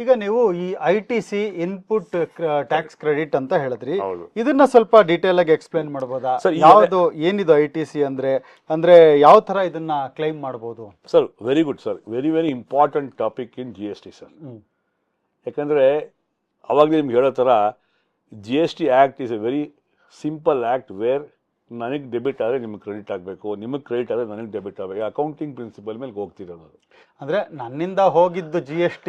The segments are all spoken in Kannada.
ಈಗ ನೀವು ಈ ITC ಇನ್ಪುಟ್ ಟ್ಯಾಕ್ಸ್ ಕ್ರೆಡಿಟ್ ಅಂತ ಹೇಳಿದ್ರಿ, ಹೌದು. ಇದನ್ನ ಸ್ವಲ್ಪ ಡೀಟೇಲ್ ಆಗಿ ಎಕ್ಸ್ಪ್ಲೇನ್ ಮಾಡ್ಬೋದಾ? ಸರ್, ಯಾವುದು ಏನಿದು ITC ಅಂದ್ರೆ ಯಾವ ತರ ಇದನ್ನ ಕ್ಲೈಮ್ ಮಾಡಬಹುದು? Sir, very good sir, very very important topic in GST sir. ಯಾಕಂದ್ರೆ ಅವಾಗಲೇ ನಿಮ್ಗೆ ಹೇಳೋ ಥರ GST act is a very simple act where ನನಗೆ ಡೆಬಿಟ್ ಆದರೆ ನಿಮಗೆ ಕ್ರೆಡಿಟ್ ಆಗಬೇಕು, ನಿಮಗೆ ಕ್ರೆಡಿಟ್ ಆದರೆ ನನಗೆ ಡೆಬಿಟ್ ಆಗಬೇಕು. ಅಕೌಂಟಿಂಗ್ ಪ್ರಿನ್ಸಿಪಲ್ ಮೇಲೆ ಹೋಗ್ತಿರೋದು. ಅಂದ್ರೆ ನನ್ನಿಂದ ಹೋಗಿದ್ದು GST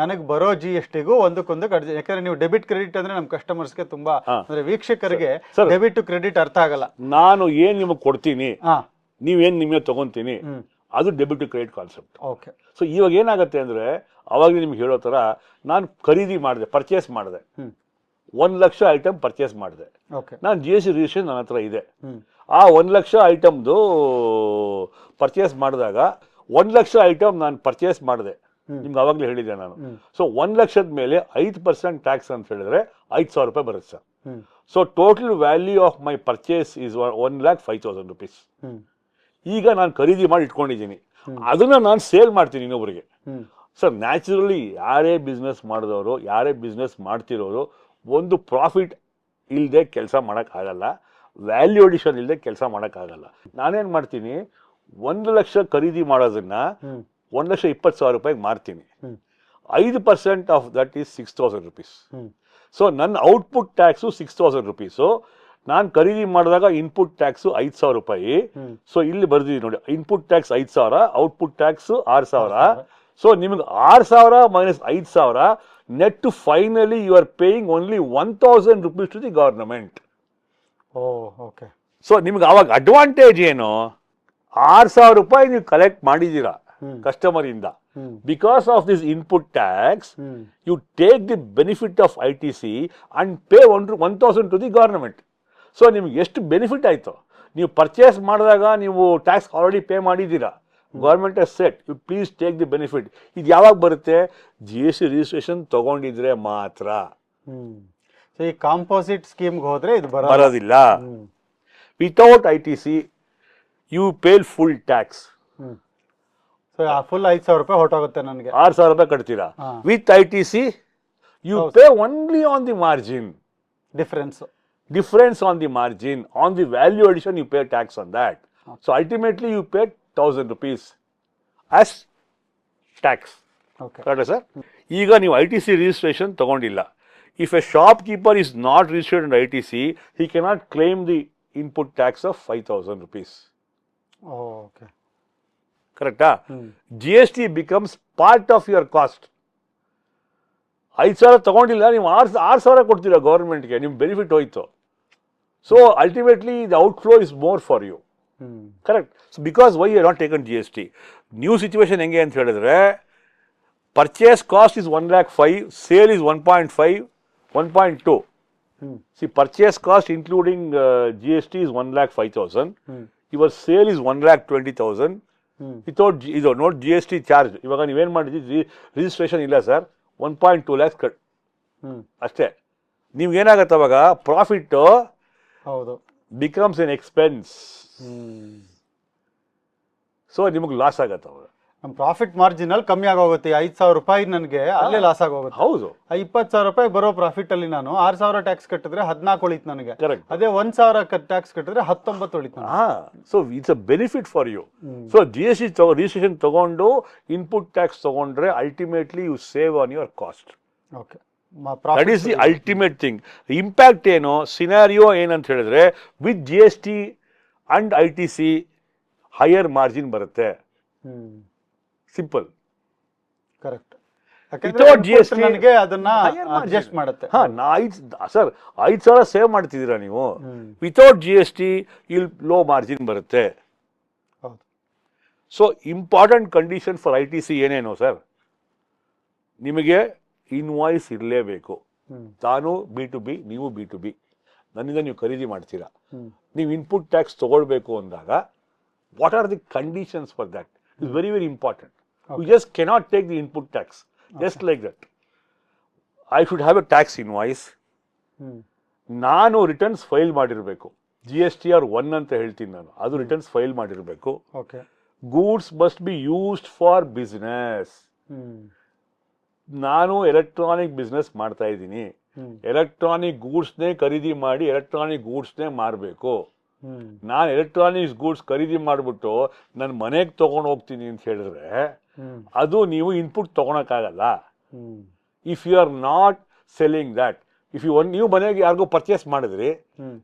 ನನಗೆ ಬರೋ GSTಗೂ ಒಂದಕ್ಕೊಂದು ಯಾಕಂದ್ರೆ ನೀವು ಡೆಬಿಟ್ ಕ್ರೆಡಿಟ್ ಅಂದ್ರೆ ನಮ್ಮ ಕಸ್ಟಮರ್ಸ್ಗೆ ತುಂಬಾ ಅಂದ್ರೆ ವೀಕ್ಷಕರಿಗೆ ಡೆಬಿಟ್ ಕ್ರೆಡಿಟ್ ಅರ್ಥ ಆಗಲ್ಲ. ನಾನು ಏನ್ ನಿಮಗೆ ಕೊಡ್ತೀನಿ, ನೀವೇನ್ ನಿಮಗೆ ತಗೊಂತೀನಿ, ಅದು debit to credit concept. Okay. So ಇವಾಗ ಏನಾಗುತ್ತೆ ಅಂದ್ರೆ ಅವಾಗಲೇ ನಿಮ್ಗೆ ಹೇಳೋ ಥರ ನಾನು ಖರೀದಿ ಮಾಡಿದೆ, ಪರ್ಚೇಸ್ ಮಾಡಿದೆ, 1 ಲಕ್ಷ ಐಟಮ್ ಪರ್ಚೇಸ್ ಮಾಡಿದೆ. ನಾನು GST ರಿಜಿಸ್ಟ್ರೇಷನ್ ನನ್ನ ಹತ್ರ ಇದೆ. ಆ 1 ಲಕ್ಷ ಐಟಮ್ದು ಪರ್ಚೇಸ್ ಮಾಡಿದಾಗ 1 ಲಕ್ಷ ಐಟಮ್ ನಾನು ಪರ್ಚೇಸ್ ಮಾಡಿದೆ, ನಿಮ್ಗೆ ಅವಾಗಲೇ ಹೇಳಿದೆ ನಾನು. ಸೊ 1 ಲಕ್ಷದ ಮೇಲೆ 5% ಟ್ಯಾಕ್ಸ್ ಅಂತ ಹೇಳಿದ್ರೆ 5,000 ರೂಪಾಯಿ ಬರುತ್ತೆ sir. So total value of my purchase is 1,05,000 rupees. ಈಗ ನಾನು ಖರೀದಿ ಮಾಡಿ ಇಟ್ಕೊಂಡಿದ್ದೀನಿ, ಅದನ್ನ ನಾನು ಸೇಲ್ ಮಾಡ್ತೀನಿ ಇನ್ನೊಬ್ಬರಿಗೆ. ಸರ್, ನ್ಯಾಚುರಲಿ ಯಾರೇ ಬಿಸ್ನೆಸ್ ಮಾಡಿದವರು, ಯಾರೇ ಬಿಸ್ನೆಸ್ ಮಾಡ್ತಿರೋರು ಒಂದು ಪ್ರಾಫಿಟ್ ಇಲ್ಲದೆ ಕೆಲಸ ಮಾಡೋಕ್ಕಾಗಲ್ಲ, ವ್ಯಾಲ್ಯೂ ಅಡಿಷನ್ ಇಲ್ಲದೆ ಕೆಲಸ ಮಾಡೋಕ್ಕಾಗಲ್ಲ. ನಾನೇನು ಮಾಡ್ತೀನಿ, 1 ಲಕ್ಷ ಖರೀದಿ ಮಾಡೋದನ್ನ 1,20,000 ರೂಪಾಯಿಗೆ ಮಾರ್ತೀನಿ. 5% of that is 6,000 rupees. So ನನ್ನ ಔಟ್ಪುಟ್ ಟ್ಯಾಕ್ಸು 6,000 ರುಪೀಸು. ನಾನು ಖರೀದಿ ಮಾಡಿದಾಗ ಇನ್ಪುಟ್ ಟ್ಯಾಕ್ಸು 5,000 ರೂಪಾಯಿ. ಸೊ ಇಲ್ಲಿ ಬರ್ದಿದ್ದೀನಿ ನೋಡಿ, input tax 5,000, output tax 6,000. So ನಿಮಗೆ 6,000 minus 5,000 net to finally you are paying only 1,000 rupees to the government. Okay. So ನಿಮ್ಗೆ ಅವಾಗ ಅಡ್ವಾಂಟೇಜ್ ಏನು, 6,000 ರೂಪಾಯಿ ನೀವು ಕಲೆಕ್ಟ್ ಮಾಡಿದ್ದೀರಾ ಕಸ್ಟಮರ್ ಇಂದ. Because of this input tax you take the benefit of ITC and pay 1,000 to the government. So ನಿಮ್ಗೆ ಎಷ್ಟು ಬೆನಿಫಿಟ್ ಆಯ್ತು, ನೀವು ಪರ್ಚೇಸ್ ಮಾಡಿದಾಗ ನೀವು ಟ್ಯಾಕ್ಸ್ ಆಲ್ರೆಡಿ ಪೇ ಮಾಡಿದ್ದೀರಾ, government has said you please take the benefit. ಇದು ಯಾವಾಗ ಬರುತ್ತೆ, GST ರಿಜಿಸ್ಟ್ರೇಷನ್ ತಗೊಂಡಿದ್ರೆ ಮಾತ್ರ. ಈ ಕಾಂಪೋಸಿಟ್ ಸ್ಕೀಮ್ಗೆ ಹೋದ್ರೆ ಇದು ಬರೋದಿಲ್ಲ. Without ITC you pay full tax. Full 5,000 ರೂಪಾಯಿ ಹೊರಟೋಗುತ್ತೆ ನನಗೆ, 6,000 ರೂಪಾಯಿ ಕಟ್ತೀರಾ. With ITC you pay only on the margin. Difference on the margin, on the value addition you pay tax on that. So ultimately you pay 1,000 rupees as tax. Okay. Correct, sir? ಈಗ ನೀವು ITC registration ತಗೊಂಡಿಲ್ಲ. If a shopkeeper is not registered under ITC, he cannot claim the input tax of 5,000 rupees. Okay. Correct? GST becomes part of your cost. 5,000 ತಗೊಂಡಿಲ್ಲ, ನೀವು 6,000 ಕೊಡ್ತೀರಾ ಗವರ್ಮೆಂಟ್ಗೆ, ನಿಮ್ ಬೆನಿಫಿಟ್ ಹೋಯ್ತು. So ultimately the outflow is more for you. Correct. So because why you not taken GST. New situation ಹೆಂಗೆ ಅಂತ ಹೇಳಿದ್ರೆ, purchase cost is 1,05,000, sale is 1.5, 1.2. See purchase cost including GST is 1,05,000. Your sale is 1,20,000. Without ಇದು ನೋಟ್ GST ಚಾರ್ಜ್. ಇವಾಗ ನೀವೇನು ಮಾಡಿದ್ರಿ, ರಿಜಿಸ್ಟ್ರೇಷನ್ ಇಲ್ಲ ಸರ್, 1.2 lakhs ಕಟ್ ಅಷ್ಟೇ. ನಿಮ್ಗೆ ಏನಾಗತ್ತೆ ಅವಾಗ, profit becomes N expense. So ನಿಮಗೆ ಲಾಸ್ ಆಗತ್ತೆ ಅವಾಗ. ನಮ್ಮ ಪ್ರಾಫಿಟ್ ಮಾರ್ಜಿನ್ ಅಲ್ಲಿ ಕಮ್ಮಿ ಆಗೋಗುತ್ತೆ. 5,000 ರೂಪಾಯಿ ನನಗೆ ಅಲ್ಲೇ ಲಾಸ್ ಆಗೋಗುತ್ತೆ. ಹೌದು. 20,000 ರೂಪಾಯಿ ಬರೋ ಪ್ರಾಫಿಟ್ ಅಲ್ಲಿ ನಾನು 6,000 ಟ್ಯಾಕ್ಸ್ ಕಟ್ಟಿದ್ರೆ 14 ಉಳಿತು ನನಗೆ. ಅದೇ 1,000 ಟ್ಯಾಕ್ಸ್ ಕಟ್ಟಿದ್ರೆ 19 ಉಳಿತು. So it's a benefit for you. So GST registration ತಗೊಂಡು ಇನ್ಪುಟ್ ಟ್ಯಾಕ್ಸ್ ತಗೊಂಡ್ರೆ ultimately you save on your cost. Okay. That is the ultimate thing. Impact ಏನು, ಸಿನಾರಿಯೋ ಏನಂತ ಹೇಳಿದ್ರೆ, with GST and ITC higher margin ಬರುತ್ತೆ. ಸಿಂಪಲ್. ಕರೆಕ್ಟ್. ವಿತೌಟ್ GST ನನಗೆ ಅದನ್ನ ಅಡ್ಜಸ್ಟ್ ಮಾಡುತ್ತೆ. ಸರ್ 5,000 ಸೇವ್ ಮಾಡ್ತಿದ್ದೀರಾ ನೀವು. ವಿತೌಟ್ GST ಇಲ್ಲಿ ಲೋ ಮಾರ್ಜಿನ್ ಬರುತ್ತೆ. So important condition for ITC ಏನೇನು ಸರ್, ನಿಮಗೆ ಇನ್ವಾಯ್ಸ್ ಇರಲೇಬೇಕು. ತಾನು B2B, ನೀವು B2B, ನನ್ನಿಂದ ನೀವು ಖರೀದಿ ಮಾಡ್ತೀರಾ. ನೀವು ಇನ್ಪುಟ್ ಟ್ಯಾಕ್ಸ್ ತಗೊಳ್ಬೇಕು ಅಂದಾಗ what are the conditions for that is very very important. You just cannot take the input tax just like that. I should have a tax invoice. ನಾನು ರಿಟರ್ನ್ಸ್ ಫೈಲ್ ಮಾಡಿರಬೇಕು. GSTR 1 ಅಂತ ಹೇಳ್ತೀನಿ ನಾನು, ಅದು ರಿಟರ್ನ್ಸ್ ಫೈಲ್ ಮಾಡಿರಬೇಕು. Goods must be used for business. ನಾನು ಎಲೆಕ್ಟ್ರಾನಿಕ್ ಬಿಸ್ನೆಸ್ ಮಾಡ್ತಾ ಇದ್ದೀನಿ, ಎಲೆಕ್ಟ್ರಾನಿಕ್ ಗೂಡ್ಸ್ನೇ ಖರೀದಿ ಮಾಡಿ ಎಲೆಕ್ಟ್ರಾನಿಕ್ ಗೂಡ್ಸ್ನೇ ಮಾರಬೇಕು. ನಾನು ಎಲೆಕ್ಟ್ರಾನಿಕ್ಸ್ ಗೂಡ್ಸ್ ಖರೀದಿ ಮಾಡಿಬಿಟ್ಟು ನನ್ನ ಮನೆಗೆ ತಗೊಂಡು ಹೋಗ್ತೀನಿ ಅಂತ ಹೇಳಿದ್ರೆ ಅದು ನೀವು ಇನ್ಪುಟ್ ತಗೊಳಕ್ಕಾಗಲ್ಲ. If you are not selling that, if you ನೀವು ಮನೆಗೆ ಯಾರಿಗೋ ಪರ್ಚೇಸ್ ಮಾಡಿದ್ರಿ,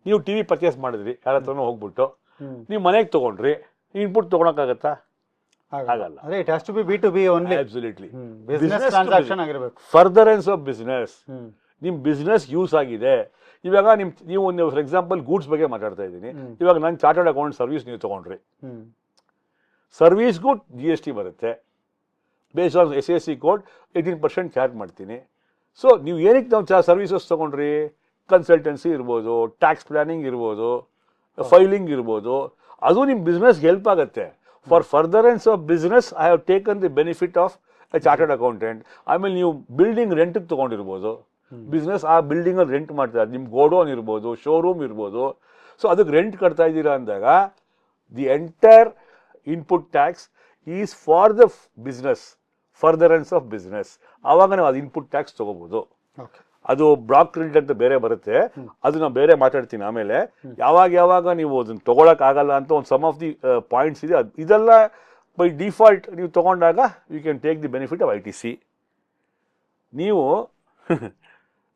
ನೀವು ಟಿವಿ ಪರ್ಚೇಸ್ ಮಾಡಿದ್ರಿ ಯಾರ ಹತ್ರನೂ ಹೋಗ್ಬಿಟ್ಟು, ನೀವು ಮನೆಗೆ ತಗೊಂಡ್ರಿ, ಇನ್ಪುಟ್ ತಗೊಳಕ್ಕಾಗತ್ತಾ? ಆಗಲ್ಲ. It has to be B2B only. Absolutely. Business transaction ಆಗಿರಬೇಕು. Furtherance of business. ನಿಮ್ ಬಿಸ್ನೆಸ್ ಯೂಸ್ ಆಗಿದೆ. ಇವಾಗ ನೀವು ಒಂದು ಫಾರ್ ಎಕ್ಸಾಂಪಲ್ ಗೂಡ್ಸ್ ಬಗ್ಗೆ ಮಾತಾಡ್ತಾ ಇದ್ದೀನಿ. ಇವಾಗ ನಾನು ಚಾರ್ಟರ್ಡ್ ಅಕೌಂಟ್ ಸರ್ವಿಸ್ ನೀವು ತಗೊಂಡ್ರಿ, ಸರ್ವಿಸ್ಗೂ GST ಬರುತ್ತೆ. Based on SAC code 18% charge ಮಾಡ್ತೀನಿ. ಸೊ ನೀವು ಏನಕ್ಕೆ ನಾವು ಸರ್ವಿಸಸ್ ತಗೊಂಡ್ರಿ? ಕನ್ಸಲ್ಟೆನ್ಸಿ ಇರ್ಬೋದು, ಟ್ಯಾಕ್ಸ್ ಪ್ಲಾನಿಂಗ್ ಇರ್ಬೋದು, ಫೈಲಿಂಗ್ ಇರ್ಬೋದು, ಅದು ನಿಮ್ಮ ಬಿಸ್ನೆಸ್ಗೆ ಹೆಲ್ಪ್ ಆಗುತ್ತೆ. For furtherance of business I have taken the benefit of a chartered accountant. ಆಮೇಲೆ ನೀವು ಬಿಲ್ಡಿಂಗ್ ರೆಂಟಿಗೆ ತೊಗೊಂಡಿರ್ಬೋದು, ಬಿಸ್ನೆಸ್ ಆ ಬಿಲ್ಡಿಂಗಲ್ಲಿ ರೆಂಟ್ ಮಾಡ್ತಾರೆ, ನಿಮ್ಮ ಗೋಡೌನ್ ಇರ್ಬೋದು, ಶೋರೂಮ್ ಇರ್ಬೋದು. ಸೊ ಅದಕ್ಕೆ ರೆಂಟ್ ಕಟ್ತಾ ಇದ್ದೀರಾ ಅಂದಾಗ the entire input tax is for the business, furtherance of business. ಆವಾಗ ನಾವು ಅದು ಇನ್ಪುಟ್ ಟ್ಯಾಕ್ಸ್ ತೊಗೋಬೋದು. ಅದು ಬ್ಲಾಕ್ ಕ್ರೆಡಿಟ್ ಅಂತ ಬೇರೆ ಬರುತ್ತೆ, ಅದು ನಾವು ಬೇರೆ ಮಾತಾಡ್ತೀನಿ ಆಮೇಲೆ. ಯಾವಾಗ ನೀವು ಅದನ್ನು ತೊಗೊಳಕ್ ಆಗಲ್ಲ ಅಂತ ಒಂದು ಸಮ್ ಆಫ್ ದಿ ಪಾಯಿಂಟ್ಸ್ ಇದೆ. ಇದೆಲ್ಲ ಬೈ ಡಿಫಾಲ್ಟ್ ನೀವು ತೊಗೊಂಡಾಗ you can take the benefit of ITC. ನೀವು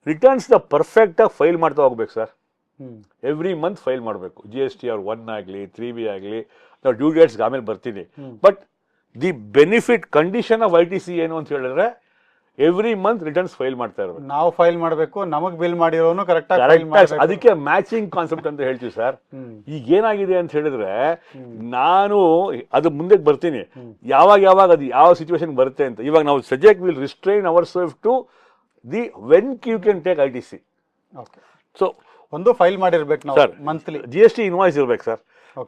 ರಿಟರ್ನ್ಸ್ನ ಪರ್ಫೆಕ್ಟಾಗಿ ಫೈಲ್ ಮಾಡ್ತಾ ಹೋಗ್ಬೇಕು ಸರ್. ಎವ್ರಿ ಮಂತ್ ಫೈಲ್ ಮಾಡಬೇಕು. GSTR 1 ಆಗಲಿ 3B ಆಗಲಿ, ನಾವು ಡ್ಯೂ ಡೇಟ್ಸ್ಗೆ ಆಮೇಲೆ ಬರ್ತೀನಿ. But the benefit condition of ITC ಏನು ಅಂತ ಹೇಳಿದ್ರೆ ಎವ್ರಿ ಮಂತ್ ರಿಟರ್ನ್ಸ್ ಫೈಲ್ ಮಾಡ್ತಾ ಇರಬೇಕು. ನಾವು ಫೈಲ್ ಮಾಡಬೇಕು, ನಮಗೆ ಬಿಲ್ ಮಾಡಿರೋನು ಕರೆಕ್ಟಾಗಿ. ಅದಕ್ಕೆ ಮ್ಯಾಚಿಂಗ್ ಕಾನ್ಸೆಪ್ಟ್ ಅಂತ ಹೇಳ್ತೀವಿ ಸರ್. ಈಗ ಏನಾಗಿದೆ ಅಂತ ಹೇಳಿದ್ರೆ ನಾನು ಅದು ಮುಂದೆ ಬರ್ತೀನಿ, ಯಾವಾಗ ಅದು ಯಾವ ಸಿಚುವೇಶನ್ ಬರುತ್ತೆ ಅಂತ. ಇವಾಗ ನಾವು ಸದ್ಯಕ್ಕೆ will restrain our self to the when you can take ITC. So ಒಂದು ಫೈಲ್ ಮಾಡಿರ್ಬೇಕು ನಾವು ಮಂತ್ಲಿ. GST ಇನ್ವಾಯ್ಸ್ ಇರ್ಬೇಕು ಸರ್.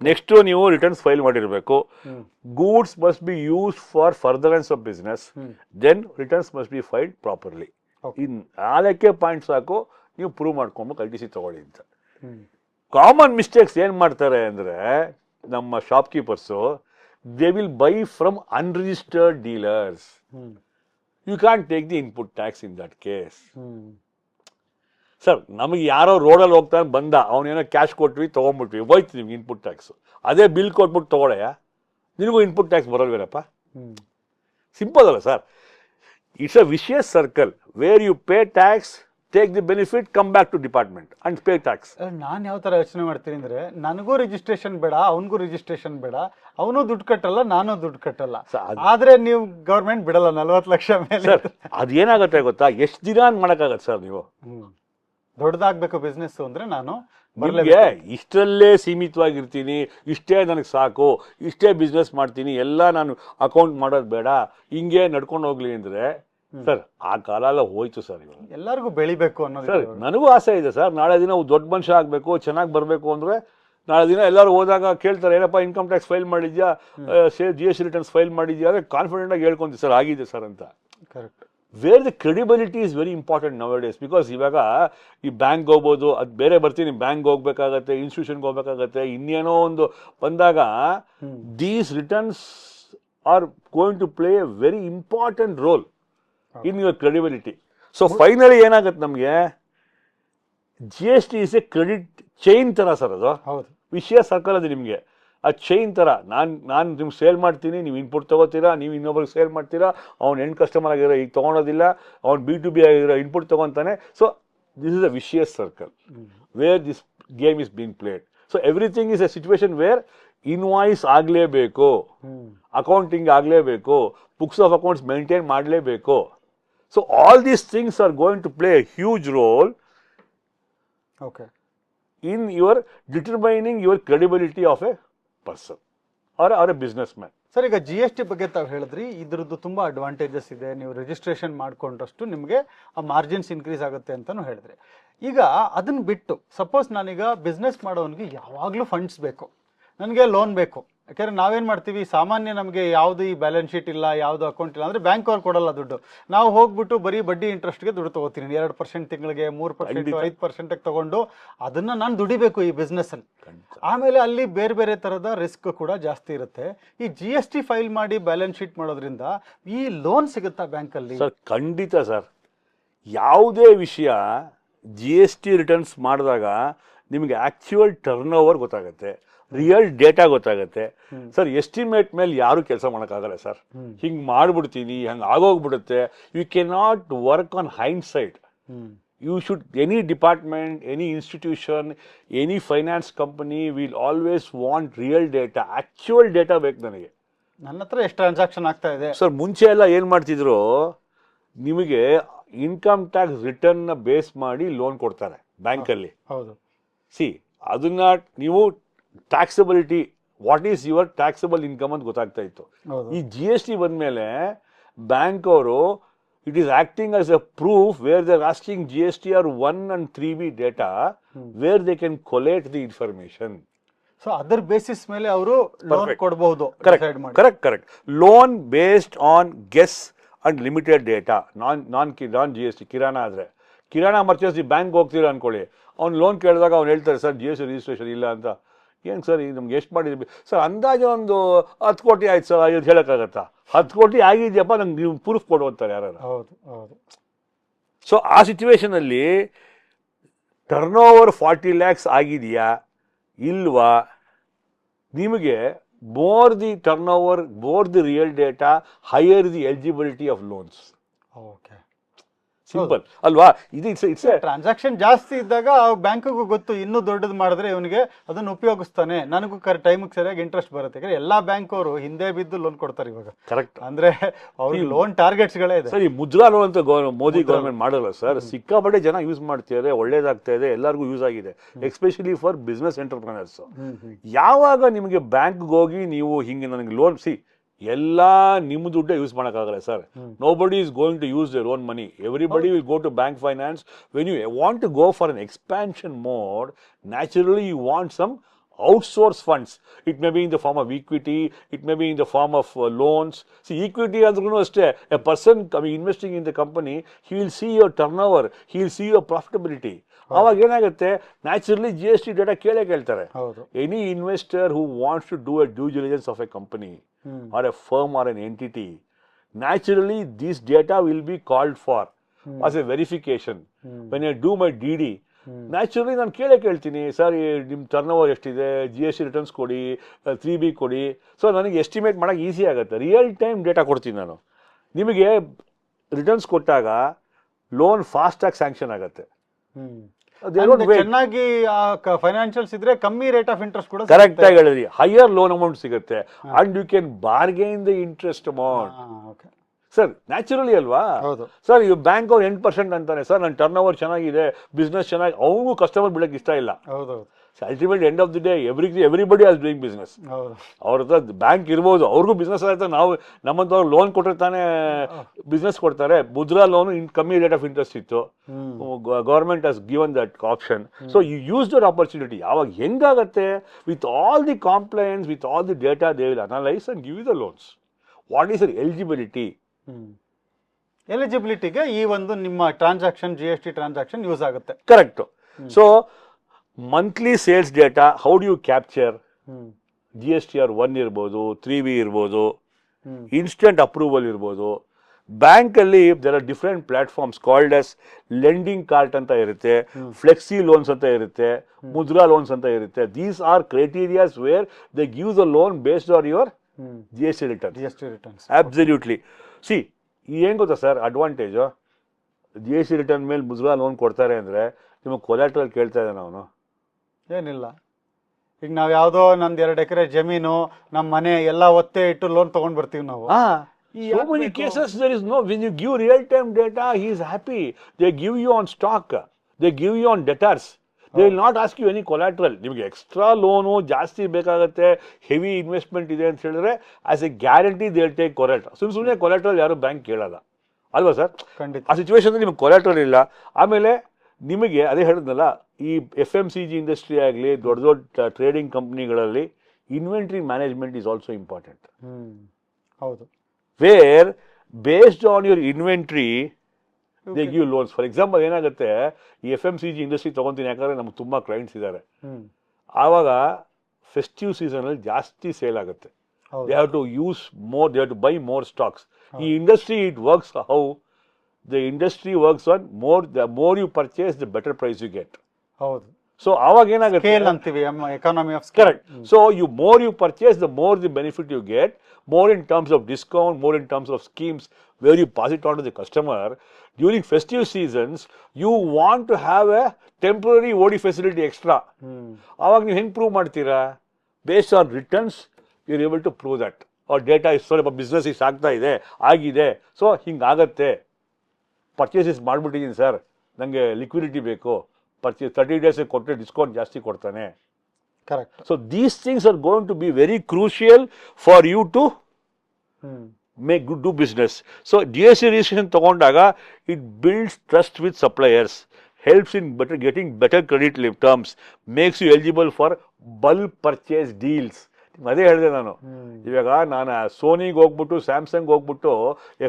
ನೆಕ್ಸ್ಟ್ ನೀವು ರಿಟರ್ನ್ಸ್ ಫೈಲ್ ಮಾಡಿರಬೇಕು. Goods must be use for furtherance of business, then returns must be filed properly. In 4 point ಸಾಕು, ನೀವು ಪ್ರೂವ್ ಮಾಡ್ಕೊಬೇಕು ITC ತಗೊಳ್ಳಿ ಅಂತ. ಕಾಮನ್ ಮಿಸ್ಟೇಕ್ಸ್ ಏನ್ ಮಾಡ್ತಾರೆ ಅಂದ್ರೆ ನಮ್ಮ shopkeepers, they will buy from unregistered dealers. You can take the input tax in that case. Sir, ನಮಗೆ ಯಾರೋ ರೋಡಲ್ಲಿ ಹೋಗ್ತಾನೆ ಬಂದ, ಅವನೇನೋ ಕ್ಯಾಶ್ ಕೊಟ್ವಿ ತೊಗೊಂಡ್ಬಿಟ್ವಿ, ಹೋಯ್ತು ನಿಮ್ಗೆ ಇನ್ಪುಟ್ ಟ್ಯಾಕ್ಸು. ಅದೇ ಬಿಲ್ ಕೊಟ್ಬಿಟ್ಟು ತೊಗೊಳಯ್ಯ, ನಿನಗೂ ಇನ್ಪುಟ್ ಟ್ಯಾಕ್ಸ್ ಬರೋಲ್ವೇನಪ್ಪ? ಸಿಂಪಲ್ ಅಲ್ಲ sir. It's a vicious circle where you pay tax, take the benefit, come back to department and pay tax. ನಾನು ಯಾವ ಥರ ಯೋಚನೆ ಮಾಡ್ತೀನಿ ಅಂದರೆ, ನನಗೂ ರಿಜಿಸ್ಟ್ರೇಷನ್ ಬೇಡ, ಅವನಿಗೂ ರಿಜಿಸ್ಟ್ರೇಷನ್ ಬೇಡ, ಅವನು ದುಡ್ಡು ಕಟ್ಟಲ್ಲ, ನಾನು ದುಡ್ಡು ಕಟ್ಟಲ್ಲ. ಆದರೆ ನೀವು ಗೌರ್ಮೆಂಟ್ ಬಿಡಲ್ಲ 40 ಲಕ್ಷ ಮೇಲೆ. ಸರ್, ಅದೇನಾಗುತ್ತೆ ಗೊತ್ತಾ, ಎಷ್ಟು ದಿನ ಮಾಡೋಕ್ಕಾಗತ್ತೆ ಸರ್? ನೀವು ದೊಡ್ಡದಾಗಬೇಕು ಬಿಸ್ನೆಸ್ ಅಂದರೆ ನಾನು ನಿಮಗೆ ಇಷ್ಟರಲ್ಲೇ ಸೀಮಿತವಾಗಿರ್ತೀನಿ, ಇಷ್ಟೇ ನನಗೆ ಸಾಕು, ಇಷ್ಟೇ ಬಿಸ್ನೆಸ್ ಮಾಡ್ತೀನಿ, ಎಲ್ಲ ನಾನು ಅಕೌಂಟ್ ಮಾಡೋದು ಬೇಡ, ಹಿಂಗೆ ನಡ್ಕೊಂಡು ಹೋಗ್ಲಿ ಅಂದರೆ ಸರ್ ಆ ಕಾಲ ಎಲ್ಲ ಹೋಯ್ತು ಸರ್. ಇವಾಗ ಎಲ್ಲರಿಗೂ ಬೆಳಿಬೇಕು ಅನ್ನೋದು ಸರ್ ನನಗೂ ಆಸೆ ಇದೆ ಸರ್. ನಾಳೆ ದಿನ ದೊಡ್ಡ ಮನುಷ್ಯ ಆಗಬೇಕು, ಚೆನ್ನಾಗಿ ಬರಬೇಕು ಅಂದರೆ ನಾಳೆ ದಿನ ಎಲ್ಲರೂ ಹೋದಾಗ ಕೇಳ್ತಾರೆ, ಏನಪ್ಪ ಇನ್ಕಮ್ ಟ್ಯಾಕ್ಸ್ ಫೈಲ್ ಮಾಡಿದ್ಯಾ, GST ರಿಟರ್ನ್ಸ್ ಫೈಲ್ ಮಾಡಿದ್ಯಾ ಅಂದರೆ ಕಾನ್ಫಿಡೆಂಟಾಗಿ ಹೇಳ್ಕೊಂತೀವಿ ಸರ್ ಆಗಿದೆ ಸರ್ ಅಂತ. Correct. Where the credibility is very important now days. Because ಇವಾಗ ಈ ಬ್ಯಾಂಕ್ ಹೋಗ್ಬೋದು, ಅದು ಬೇರೆ ಬರ್ತೀನಿ, ಬ್ಯಾಂಕ್ ಹೋಗ್ಬೇಕಾಗತ್ತೆ, ಇನ್ಸ್ಟಿಟ್ಯೂಷನ್ಗೆ ಹೋಗ್ಬೇಕಾಗತ್ತೆ, ಇನ್ನೇನೋ ಒಂದು ಬಂದಾಗ these returns are going to play a very important role in your credibility. So finally ಏನಾಗುತ್ತೆ ನಮಗೆ, GST is a credit chain ಥರ ಸರ್. ಅದು ಹೌದು, ವಿಷಯ ಸರ್ಕಲ್ ಅದು ನಿಮಗೆ ಆ ಚೈನ್ ಥರ. ನಾನು ನಿಮ್ಗೆ ಸೇಲ್ ಮಾಡ್ತೀನಿ, ನೀವು ಇನ್ಪುಟ್ ತೊಗೋತೀರಾ, ನೀವು ಇನ್ನೊಬ್ರಿಗೆ ಸೇಲ್ ಮಾಡ್ತೀರಾ, ಅವ್ನು ಎಂಡ್ ಕಸ್ಟಮರ್ ಆಗಿರೋ ಈಗ ತೊಗೊಳೋದಿಲ್ಲ, ಅವ್ನು B2B ಆಗಿರೋ ಇನ್ಪುಟ್ ತೊಗೊತಾನೆ. So this is a vicious circle where this game is being played. So everything is a situation where invoice ಆಗಲೇಬೇಕು, ಅಕೌಂಟಿಂಗ್ ಆಗಲೇಬೇಕು, ಬುಕ್ಸ್ ಆಫ್ ಅಕೌಂಟ್ಸ್ ಮೇಂಟೈನ್ ಮಾಡಲೇಬೇಕು. So all these things are going to play a huge role in your determining your credibility of a person or a businessman. Sir, ಈಗ GST ಬಗ್ಗೆ ತಾವು ಹೇಳಿದ್ರಿ, ಇದ್ರದ್ದು ತುಂಬ ಅಡ್ವಾಂಟೇಜಸ್ ಇದೆ. ನೀವು ರಿಜಿಸ್ಟ್ರೇಷನ್ ಮಾಡ್ಕೊಂಡ್ರಷ್ಟು ನಿಮಗೆ ಆ ಮಾರ್ಜಿನ್ಸ್ ಇನ್ಕ್ರೀಸ್ ಆಗುತ್ತೆ ಅಂತಲೂ ಹೇಳಿದ್ರಿ. ಈಗ ಅದನ್ನು ಬಿಟ್ಟು ಸಪೋಸ್ ನಾನೀಗ ಬಿಸ್ನೆಸ್ ಮಾಡೋನಿಗೆ ಯಾವಾಗಲೂ ಫಂಡ್ಸ್ ಬೇಕು, ನನಗೆ ಲೋನ್ ಬೇಕು, ಯಾಕಂದ್ರೆ ನಾವೇನ್ ಮಾಡ್ತೀವಿ, ಸಾಮಾನ್ಯ ನಮಗೆ ಯಾವ್ದು ಈ ಬ್ಯಾಲೆನ್ಸ್ ಶೀಟ್ ಇಲ್ಲ, ಯಾವ್ದು ಅಕೌಂಟ್ ಇಲ್ಲ ಅಂದ್ರೆ ಬ್ಯಾಂಕ್ ಅವ್ರು ಕೊಡಲ್ಲ ದುಡ್ಡು. ನಾವು ಹೋಗ್ಬಿಟ್ಟು ಬರೀ ಬಡ್ಡಿ ಇಂಟ್ರೆಸ್ಟ್ಗೆ ದುಡ್ಡು ತಗೋತೀನಿ, 2% ತಿಂಗಳಿಗೆ, 3%, 5% ತಗೊಂಡು ಅದನ್ನ ನಾನು ದುಡಿಬೇಕು ಈ ಬಿಸ್ನೆಸ್ ಅಲ್ಲಿ. ಆಮೇಲೆ ಅಲ್ಲಿ ಬೇರೆ ಬೇರೆ ತರದ ರಿಸ್ಕ್ ಕೂಡ ಜಾಸ್ತಿ ಇರುತ್ತೆ. ಈ GST ಫೈಲ್ ಮಾಡಿ ಬ್ಯಾಲೆನ್ಸ್ ಶೀಟ್ ಮಾಡೋದ್ರಿಂದ ಈ ಲೋನ್ ಸಿಗುತ್ತಾ ಬ್ಯಾಂಕ್ ಅಲ್ಲಿ? ಸರ್ ಖಂಡಿತ ಸರ್. ಯಾವುದೇ ವಿಷಯ GST ರಿಟರ್ನ್ಸ್ ಮಾಡಿದಾಗ ನಿಮಗೆ ಆಕ್ಚುಯಲ್ ಟರ್ನ್ ಓವರ್ ಗೊತ್ತಾಗುತ್ತೆ, ರಿಯಲ್ ಡೇಟಾ ಗೊತ್ತಾಗುತ್ತೆ. ಸರ್ ಎಸ್ಟಿಮೇಟ್ ಮೇಲೆ ಯಾರು ಕೆಲಸ ಮಾಡೋಕ್ಕಾಗಲ್ಲ ಸರ್. ಹಿಂಗೆ ಮಾಡ್ಬಿಡ್ತೀನಿ, ಹಂಗೆ ಆಗೋಗ್ಬಿಡುತ್ತೆ. You can not work on hind side. You should, any department, any institution, any finance company will always want real data. Actual data ಬೇಕು ನನಗೆ. ನನ್ನ ಹತ್ರ ಎಷ್ಟು ಟ್ರಾನ್ಸಾಕ್ಷನ್ ಆಗ್ತಾ ಇದೆ ಸರ್. ಮುಂಚೆ ಎಲ್ಲ ಏನು ಮಾಡ್ತಿದ್ರು, ನಿಮಗೆ ಇನ್ಕಮ್ ಟ್ಯಾಕ್ಸ್ ರಿಟರ್ನ್ ನ ಬೇಸ್ ಮಾಡಿ ಲೋನ್ ಕೊಡ್ತಾರೆ ಬ್ಯಾಂಕಲ್ಲಿ. ಹೌದು. ಅದನ್ನ ನೀವು taxability, what is your taxable income ಅಂತ ಗೊತ್ತಾಗ್ತಾ ಇತ್ತು. ಈ GST ಬಂದ್ಮೇಲೆ ಬ್ಯಾಂಕ್ ಅವರು it is acting as a proof where they are asking GSTR 1 and 3B data where they can collate the information. So ಅದರ್ ಬೇಸಿಸ್ ಮೇಲೆ ಅವರು ಲೋನ್ ಕೊಡಬಹುದು. Correct. Loan based on guess and limited data. Non GST. Kirana ಆದ್ರೆ, ಕಿರಾಣ ಮರ್ಚೇಸ್ ಬ್ಯಾಂಕ್ ಹೋಗ್ತೀರಾ ಅನ್ಕೊಳ್ಳಿ, ಅವ್ನು ಲೋನ್ ಕೇಳಿದಾಗ ಅವ್ನು ಹೇಳ್ತಾರೆ ಸರ್ GST ರಿಜಿಸ್ಟ್ರೇಷನ್ ಇಲ್ಲ ಅಂತ. ಏನು ಸರ್ ಈಗ ನಮ್ಗೆ ಎಷ್ಟು ಮಾಡಿದ್ವಿ ಸರ್? ಅಂದಾಜು ಒಂದು 10 ಕೋಟಿ ಆಯ್ತು ಸರ್. ಇದು ಹೇಳೋಕ್ಕಾಗತ್ತಾ? 10 ಕೋಟಿ ಆಗಿದೆಯಪ್ಪ, ನಂಗೆ ನೀವು ಪ್ರೂಫ್ ಕೊಡು ಅಂತಾರೆ ಯಾರು. ಹೌದು ಹೌದು. ಸೊ ಆ ಸಿಚುವೇಶನಲ್ಲಿ ಟರ್ನ್ ಓವರ್ 40 lakhs ಆಗಿದೆಯಾ ಇಲ್ವಾ, ನಿಮಗೆ more the turn over, more the real data, higher the eligibility of loans. Okay, simple ಅಲ್ವಾ? ಇದು ಇಟ್ಸ್ ಟ್ರಾನ್ಸಾಕ್ಷನ್ ಜಾಸ್ತಿ ಇದ್ದಾಗ ಬ್ಯಾಂಕಿಗೂ ಗೊತ್ತು, ಇನ್ನೂ ದೊಡ್ಡದು ಮಾಡಿದ್ರೆ ಇವನಿಗೆ ಅದನ್ನು ಉಪಯೋಗಿಸ್ತಾನೆ, ನನಗೂ ಟೈಮಿಗೆ ಸರಿಯಾಗಿ ಇಂಟ್ರೆಸ್ಟ್ ಬರುತ್ತೆ. ಯಾಕಂದ್ರೆ ಎಲ್ಲಾ ಬ್ಯಾಂಕ್ ಅವರು ಹಿಂದೆ ಬಿದ್ದು ಲೋನ್ ಕೊಡ್ತಾರೆ ಇವಾಗ. ಕರೆಕ್ಟ್. ಅಂದ್ರೆ ಅವ್ರಿಗೆ ಲೋನ್ ಟಾರ್ಗೆಟ್ಸ್ಗಳೇ ಇದೆ. ಸರ್ ಈ ಮುದ್ರಾ ಲೋನ್ ಅಂತ ಮೋದಿ ಗವರ್ಮೆಂಟ್ ಮಾಡಲ್ಲ ಸರ್. ಸಿಕ್ಕಾಪಟ್ಟೆ ಜನ ಯೂಸ್ ಮಾಡ್ತಿದ್ದಾರೆ, ಒಳ್ಳೇದಾಗ್ತಾ ಇದೆ, ಎಲ್ಲರಿಗೂ ಯೂಸ್ ಆಗಿದೆ, ಎಸ್ಪೆಷಲಿ ಫಾರ್ ಬಿಸ್ನೆಸ್ ಎಂಟರ್ಪ್ರನರ್ಸ್. ಯಾವಾಗ ನಿಮಗೆ ಬ್ಯಾಂಕ್ಗೆ ಹೋಗಿ ನೀವು ಹಿಂಗೆ ನನಗೆ ಲೋನ್ ಎಲ್ಲ ನಿಮ್ಮ ದುಡ್ಡೇ ಯೂಸ್ ಮಾಡೋಕ್ಕಾಗಲ್ಲ sir. Nobody is going to use their own money. Everybody will go to bank finance. When you want to go for an expansion mode, naturally you want some outsource funds. It may be in the form of equity, it may be in the form of loans. See, equity andrunu ashte, a person investing in the company, he will see your turnover, he will see your profitability. ಅವಾಗ ಏನಾಗುತ್ತೆ, ನ್ಯಾಚುರಲಿ GST ಡೇಟಾ ಕೇಳ್ತಾರೆ. Any investor who wants to do a due diligence of a company or a firm or an entity, naturally this data will be called for as a verification. When I do my DD, naturally ನಾನು ಕೇಳ್ತೀನಿ, ಸರ್ ನಿಮ್ಮ ಟರ್ನ್ ಓವರ್ ಎಷ್ಟಿದೆ, GST ರಿಟರ್ನ್ಸ್ ಕೊಡಿ, 3B ಕೊಡಿ. ಸೊ ನನಗೆ ಎಸ್ಟಿಮೇಟ್ ಮಾಡೋಕೆ ಈಸಿ ಆಗುತ್ತೆ. ರಿಯಲ್ ಟೈಮ್ ಡೇಟಾ ಕೊಡ್ತೀನಿ ನಾನು. ನಿಮಗೆ ರಿಟರ್ನ್ಸ್ ಕೊಟ್ಟಾಗ ಲೋನ್ ಫಾಸ್ಟಾಗಿ ಸ್ಯಾಂಕ್ಷನ್ ಆಗುತ್ತೆ. ಚೆನ್ನಾಗಿ ಫೈನಾನ್ಷಿಯಲ್ಸ್ ಇದ್ರೆ ಕಮ್ಮಿ ರೇಟ್ ಆಫ್ ಇಂಟ್ರೆಸ್ಟ್ ಕೂಡ ಕರೆಕ್ಟ್ ಆಗಿ ಹೇಳಿದ್ರಿ, ಹೈಯರ್ ಲೋನ್ ಅಮೌಂಟ್ ಸಿಗುತ್ತೆ and you can bargain the interest amount. Sir naturally ಅಲ್ವಾ ಸರ್? ಈ ಬ್ಯಾಂಕ್ ಅವ್ರು 8% ಅಂತಾನೆ ಸರ್, ನನ್ನ ಟರ್ನ್ ಓವರ್ ಚೆನ್ನಾಗಿದೆ, ಬಿಸ್ನೆಸ್ ಚೆನ್ನಾಗಿ, ಅವ್ರಿಗೂ ಕಸ್ಟಮರ್ ಬಿಡಕ್ಕೆ ಇಷ್ಟ ಇಲ್ಲ. Ultimate end of the day everybody as doing business. ಅವ್ರ ಹತ್ರ ಬ್ಯಾಂಕ್ ಇರ್ಬೋದು, ಅವ್ರಿಗೂ ಬಿಸ್ನೆಸ್ ಆಯ್ತಾ, ನಾವು ನಮ್ಮಂತವ್ರು ಲೋನ್ ಕೊಟ್ಟರೆ ತಾನೇ ಬಿಸ್ನೆಸ್ ಕೊಡ್ತಾರೆ. ಮುದ್ರಾ ಲೋನ್ ಕಮ್ಮಿ ರೇಟ್ ಆಫ್ ಇಂಟ್ರೆಸ್ಟ್ ಇತ್ತು, government has given that option. So you use that opportunity. ಅವಾಗ ಹೆಂಗಾಗತ್ತೆ, with all the compliance, with all the data they will analyse and give the loans. What is eligibility? ಎಲಿಜಿಬಿಲಿಟಿಗೆ ಈ ಒಂದು ನಿಮ್ಮ ಟ್ರಾನ್ಸಾಕ್ಷನ್, GST ಟ್ರಾನ್ಸಾಕ್ಷನ್ ಯೂಸ್ ಆಗುತ್ತೆ. Correct. So monthly sales data, how do you capture? GSTR 1 ಇರ್ಬೋದು, 3B ಇರ್ಬೋದು, ಇನ್ಸ್ಟೆಂಟ್ ಅಪ್ರೂವಲ್ ಇರ್ಬೋದು. ಬ್ಯಾಂಕಲ್ಲಿ there are different platforms called as Lendingkart ಅಂತ ಇರುತ್ತೆ, ಫ್ಲೆಕ್ಸಿ ಲೋನ್ಸ್ ಅಂತ ಇರುತ್ತೆ, ಮುದ್ರಾ ಲೋನ್ಸ್ ಅಂತ ಇರುತ್ತೆ. These are criterias where they give the loan based on your GST returns. Absolutely. C ಏನು ಗೊತ್ತಾ ಸರ್ ಅಡ್ವಾಂಟೇಜು, GST ರಿಟರ್ನ್ ಮೇಲೆ ಮುದ್ರಾ ಲೋನ್ ಕೊಡ್ತಾರೆ ಅಂದರೆ ನಿಮಗೆ ಕೊಲ್ಯಾಟ್ರಲ್ ಕೇಳ್ತಾ ಇದ್ದಾನೆ ಅವನು. ಏನಿಲ್ಲ, ಈಗ ನಾವು ಯಾವುದೋ ನಮ್ದು 2 ಎಕರೆ ಜಮೀನು, ನಮ್ಮ ಮನೆ ಎಲ್ಲ ಒತ್ತೆ ಇಟ್ಟು ಲೋನ್ ತಗೊಂಡ್ ಬರ್ತೀವಿ ನಾವು. So many cases there is no, when you give real time data, he is happy. They give you on stock, they give you on debtors. They will not ask you any collateral. ನಿಮಗೆ ಎಕ್ಸ್ಟ್ರಾ ಲೋನು ಜಾಸ್ತಿ ಬೇಕಾಗುತ್ತೆ, ಹೆವಿ ಇನ್ವೆಸ್ಟ್ಮೆಂಟ್ ಇದೆ ಅಂತ ಹೇಳಿದ್ರೆ as A guarantee they will take collateral. ಸುಮ್ಮನೆ ಕೊಲಾಟ್ರಲ್ ಯಾರು ಬ್ಯಾಂಕ್ ಕೇಳಲ್ಲ ಅಲ್ವಾ ಸರ್? ಆ ಸಿಚುವೇಶನ್ ನಿಮಗೆ ಕೊಲಾಟ್ರಲ್ ಇಲ್ಲ. ಆಮೇಲೆ ನಿಮಗೆ ಅದೇ ಹೇಳಿದ್ನಲ್ಲ, ಈ FMCG ಇಂಡಸ್ಟ್ರಿ ಆಗಲಿ, ದೊಡ್ಡ ದೊಡ್ಡ ಟ್ರೇಡಿಂಗ್ ಕಂಪ್ನಿಗಳಲ್ಲಿ inventory management is also important. ಹೌದು. Where based on your inventory they give loans. For example ಏನಾಗುತ್ತೆ, ಈ FMCG ಇಂಡಸ್ಟ್ರಿ ತೊಗೊತೀನಿ, ಯಾಕಂದರೆ ನಮ್ಗೆ ತುಂಬ ಕ್ಲೈಂಟ್ಸ್ ಇದ್ದಾರೆ. ಆವಾಗ ಫೆಸ್ಟಿವ್ ಸೀಸನಲ್ಲಿ ಜಾಸ್ತಿ ಸೇಲ್ ಆಗುತ್ತೆ. They have to use more, they have to buy more stocks. ಈ industry it works how the industry works on the more you purchase the better price you get. ಹೌದು. ಸೊ ಆವಾಗ ಏನಾಗುತ್ತೆ, ಅಂತೀವಿ economy of scale. Correct. So more you purchase, the more the benefit you get, more in terms of discount, more in terms of schemes where you pass it on to the customer. During festive seasons, you want to have a temporary OD facility extra. ಆವಾಗ ನೀವು ಹೆಂಗೆ ಪ್ರೂವ್ ಮಾಡ್ತೀರಾ? Based on returns you are able to prove that. ಅವ್ರ ಡೇಟಾ ಸ್ವಲ್ಪ ಬಿಸ್ನೆಸ್ ಇಷ್ಟು ಆಗ್ತಾ ಇದೆ, ಆಗಿದೆ, ಸೊ ಹಿಂಗಾಗತ್ತೆ, ಪರ್ಚೇಸಸ್ ಮಾಡಿಬಿಟ್ಟಿದ್ದೀನಿ ಸರ್, ನನಗೆ ಲಿಕ್ವಿಡಿಟಿ ಬೇಕು, ಪರ್ಚೇಸ್ 30 days ಕೊಟ್ಟರೆ ಡಿಸ್ಕೌಂಟ್ ಜಾಸ್ತಿ ಕೊಡ್ತಾನೆ. Correct. So these things are going to be very crucial for you to make do business. So GST registration ತಗೊಂಡಾಗ it builds trust with suppliers, helps in getting better credit terms, makes you eligible for bulk purchase deals. ಅದೇ ಹೇಳಿದೆ ನಾನು. ಇವಾಗ ನಾನು ಸೋನಿಗೆ ಹೋಗ್ಬಿಟ್ಟು ಸ್ಯಾಮ್ಸಂಗ್ ಹೋಗ್ಬಿಟ್ಟು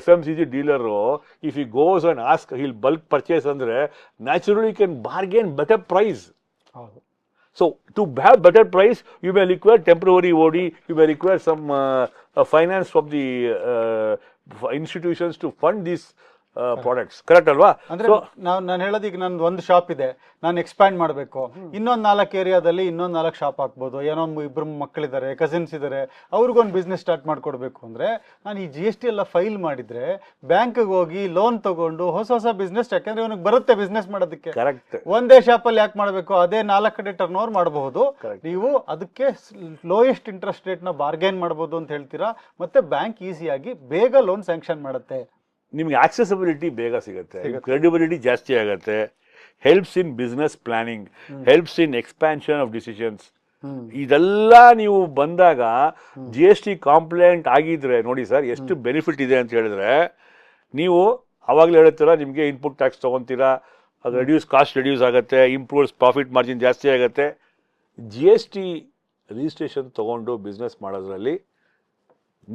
FMCG dealer, if he goes and ask he'll bulk purchase ಅಂದರೆ naturally can bargain better price. So to have better price you may require temporary OD, you may require some finance from the institutions to fund these products. Correct ಅಲ್ವಾ? ಅಂದ್ರೆ ನಾನು ಹೇಳೋದು, ಈಗ ನಂದು ಒಂದು ಶಾಪ್ ಇದೆ, ನಾನು ಎಕ್ಸ್ಪ್ಯಾಂಡ್ ಮಾಡಬೇಕು, ಇನ್ನೊಂದು 4 ಏರಿಯಾದಲ್ಲಿ ಇನ್ನೊಂದು 4 ಶಾಪ್ ಹಾಕ್ಬೋದು, ಏನೋ 2 ಮಕ್ಕಳಿದ್ದಾರೆ, ಕಸಿನ್ಸ್ ಇದ್ದಾರೆ, ಅವ್ರಿಗೊಂದು ಬಿಸ್ನೆಸ್ ಸ್ಟಾರ್ಟ್ ಮಾಡ್ಕೊಡ್ಬೇಕು ಅಂದ್ರೆ ನಾನು ಈ GST ಎಲ್ಲ ಫೈಲ್ ಮಾಡಿದ್ರೆ ಬ್ಯಾಂಕ್ಗೆ ಹೋಗಿ ಲೋನ್ ತಗೊಂಡು ಹೊಸ ಬಿಸ್ನೆಸ್, ಯಾಕಂದ್ರೆ ಅವನಿಗೆ ಬರುತ್ತೆ ಬಿಸ್ನೆಸ್ ಮಾಡೋದಕ್ಕೆ. ಕರೆಕ್ಟ್. ಒಂದೇ ಶಾಪಲ್ಲಿ ಯಾಕೆ ಮಾಡಬೇಕು? ಅದೇ 4 ಕಡೆ ಟರ್ನ್ ಓವರ್ ಮಾಡಬಹುದು. ನೀವು ಅದಕ್ಕೆ ಲೋಯೆಸ್ಟ್ ಇಂಟ್ರೆಸ್ಟ್ ರೇಟ್ ನ ಬಾರ್ಗೇನ್ ಮಾಡಬಹುದು ಅಂತ ಹೇಳ್ತೀರಾ, ಮತ್ತೆ ಬ್ಯಾಂಕ್ ಈಸಿಯಾಗಿ ಬೇಗ ಲೋನ್ ಸ್ಯಾಂಕ್ಷನ್ ಮಾಡುತ್ತೆ. ನಿಮ್ಗೆ ಆಕ್ಸೆಸಿಬಿಲಿಟಿ ಬೇಗ ಸಿಗುತ್ತೆ, ಕ್ರೆಡಿಬಿಲಿಟಿ ಜಾಸ್ತಿ ಆಗುತ್ತೆ, helps in business planning, helps in expansion of decisions. ಇದೆಲ್ಲ ನೀವು ಬಂದಾಗ GST ಕಾಂಪ್ಲೈಂಟ್ ಆಗಿದ್ರೆ ನೋಡಿ ಸರ್ ಎಷ್ಟು ಬೆನಿಫಿಟ್ ಇದೆ ಅಂತ ಹೇಳಿದ್ರೆ, ನೀವು ಅವಾಗಲೇ ಹೇಳ್ತೀರಾ ನಿಮಗೆ ಇನ್ಪುಟ್ ಟ್ಯಾಕ್ಸ್ ತೊಗೊತೀರಾ, ಅದು ಕಾಸ್ಟ್ ರಿಡ್ಯೂಸ್ ಆಗುತ್ತೆ, ಇಂಪ್ರೂವ್ಸ್ ಪ್ರಾಫಿಟ್ ಮಾರ್ಜಿನ್ ಜಾಸ್ತಿ ಆಗುತ್ತೆ. GST ರಿಜಿಸ್ಟ್ರೇಷನ್ ತೊಗೊಂಡು ಬಿಸ್ನೆಸ್ ಮಾಡೋದ್ರಲ್ಲಿ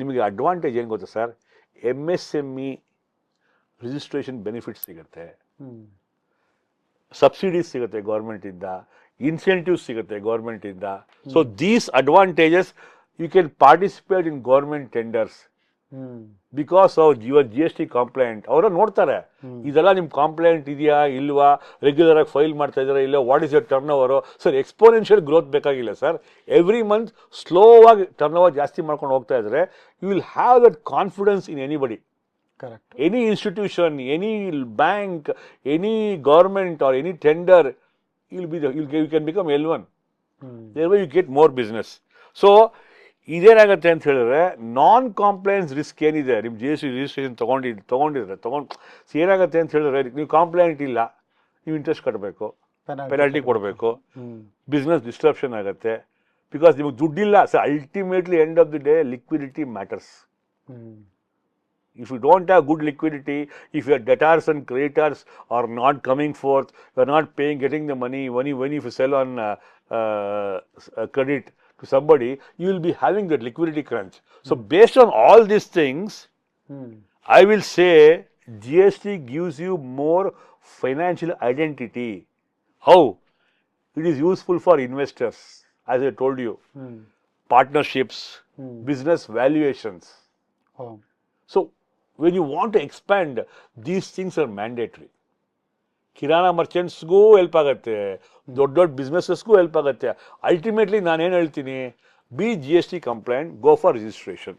ನಿಮಗೆ ಅಡ್ವಾಂಟೇಜ್ ಏನು ಗೊತ್ತಾ ಸರ್? MSME ರಿಜಿಸ್ಟ್ರೇಷನ್ ಬೆನಿಫಿಟ್ಸ್ ಸಿಗುತ್ತೆ, ಸಬ್ಸಿಡೀಸ್ ಸಿಗುತ್ತೆ ಗೌರ್ಮೆಂಟಿಂದ, ಇನ್ಸೆಂಟಿವ್ಸ್ ಸಿಗುತ್ತೆ ಗೌರ್ಮೆಂಟಿಂದ. So these advantages you can participate in government tenders because of your GST compliant. ಅವರ ನೋಡ್ತಾರೆ ಇದೆಲ್ಲ ನಿಮ್ಮ ಕಾಂಪ್ಲೈಂಟ್ ಇದೆಯಾ ಇಲ್ವಾ, ರೆಗ್ಯುಲರ್ ಆಗಿ ಫೈಲ್ ಮಾಡ್ತಾ ಇದ್ದೀರಾ ಇಲ್ಲ, what is your turnover. Sir exponential growth ಬೇಕಾಗಿಲ್ಲ ಸರ್, ಎವ್ರಿ ಮಂತ್ ಸ್ಲೋ ಆಗಿ ಟರ್ನ್ ಓವರ್ ಜಾಸ್ತಿ ಮಾಡ್ಕೊಂಡು ಹೋಗ್ತಾ ಇದ್ರೆ you will have that confidence in anybody. Correct. Any institution, any bank, any government or any tender, you can become L1. Thereby you get more business. So ಇದೇನಾಗುತ್ತೆ ಅಂತ ಹೇಳಿದ್ರೆ ನಾನ್ ಕಾಂಪ್ಲೈನ್ಸ್ ರಿಸ್ಕ್ ಏನಿದೆ, ನಿಮ್ಮ GST ರಿಜಿಸ್ಟ್ರೇಷನ್ ತೊಗೊಂಡಿದ್ರೆ ಏನಾಗುತ್ತೆ ಅಂತ ಹೇಳಿದ್ರೆ, ನೀವು ಕಾಂಪ್ಲೈಂಟ್ ಇಲ್ಲ, ನೀವು ಇಂಟ್ರೆಸ್ಟ್ ಕಟ್ಟಬೇಕು, ಪೆನಾಲ್ಟಿ ಕೊಡಬೇಕು, ಬಿಸ್ನೆಸ್ ಡಿಸ್ಟ್ರಪ್ಷನ್ ಆಗುತ್ತೆ, ಬಿಕಾಸ್ ನಿಮಗೆ ದುಡ್ಡಿಲ್ಲ. So ultimately end of the day liquidity matters. If you don't have good liquidity, if your debtors and creditors are not coming forth, you are not paying, getting the money, when you sell on credit to somebody, you will be having that liquidity crunch. So based on all these things, I will say GST gives you more financial identity. How? It is useful for investors, as I told you, partnerships, business valuations. So when you want to expand, these things are mandatory. Kirana ಮರ್ಚೆಂಟ್ಸ್ಗೂ ಹೆಲ್ಪ್ ಆಗುತ್ತೆ, ದೊಡ್ಡ ಬಿಸ್ನೆಸಸ್ಗೂ ಹೆಲ್ಪ್ ಆಗುತ್ತೆ. ಅಲ್ಟಿಮೇಟ್ಲಿ ನಾನೇನು ಹೇಳ್ತೀನಿ, be GST compliant, go for registration.